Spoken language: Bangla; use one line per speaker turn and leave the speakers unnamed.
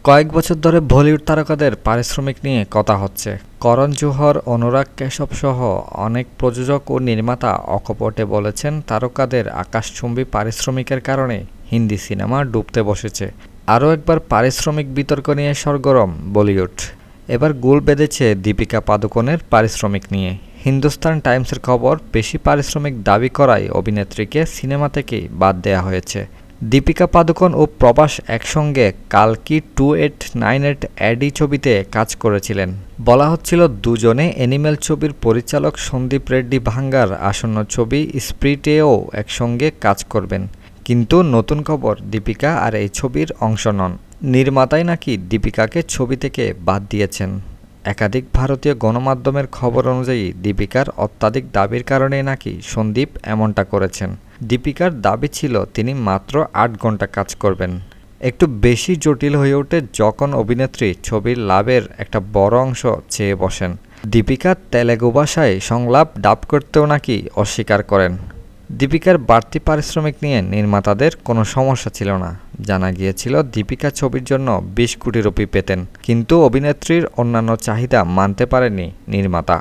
কয়েক বছর ধরে বলিউড তারকাদের পারিশ্রমিক নিয়ে কথা হচ্ছে। করণ জোহর, অনুরাগ কাশ্যপ সহ অনেক প্রযোজক ও নির্মাতা অকপটে বলেছেন, তারকাদের আকাশচুম্বী পারিশ্রমিকের কারণে হিন্দি সিনেমা ডুবতে বসেছে। আরও একবার পারিশ্রমিক বিতর্ক নিয়ে সরগরম বলিউড। এবার গোল বেঁধেছে দীপিকা পাদুকোনের পারিশ্রমিক নিয়ে। হিন্দুস্তান টাইমসের খবর, বেশি পারিশ্রমিক দাবি করায় অভিনেত্রীকে সিনেমা থেকেই বাদ দেওয়া হয়েছে। দীপিকা পাদুকোন ও প্রভাস একসঙ্গে কালকি 2898 অ্যাডি ছবিতে কাজ করেছিলেন। বলা হচ্ছিল দুজনে অ্যানিমেল ছবির পরিচালক সন্দীপ রেড্ডি ভাঙ্গার আসন্ন ছবি স্প্রিটেও একসঙ্গে কাজ করবেন। কিন্তু নতুন খবর, দীপিকা আর এই ছবির অংশ নন। নির্মাতাই নাকি দীপিকাকে ছবি থেকে বাদ দিয়েছেন। একাধিক ভারতীয় গণমাধ্যমের খবর অনুযায়ী দীপিকার অত্যাধিক দাবির কারণে নাকি সন্দীপ এমনটা করেছেন। দীপিকার দাবি ছিল তিনি মাত্র ৮ ঘন্টা কাজ করবেন। একটু বেশি জটিল হয়ে ওঠে যখন অভিনেত্রী ছবির লাভের একটা বড় অংশ চেয়ে বসেন। দীপিকা তেলেগু ভাষায় সংলাপ ডাব করতেও নাকি অস্বীকার করেন। দীপিকার বাড়তি পারিশ্রমিক নিয়ে নির্মাতাদের কোনো সমস্যা ছিল না। জানা গিয়েছিল দীপিকা ছবির জন্য ২০ কোটি রুপি পেতেন, কিন্তু অভিনেত্রীর অন্যান্য চাহিদা মানতে পারেনি নির্মাতা।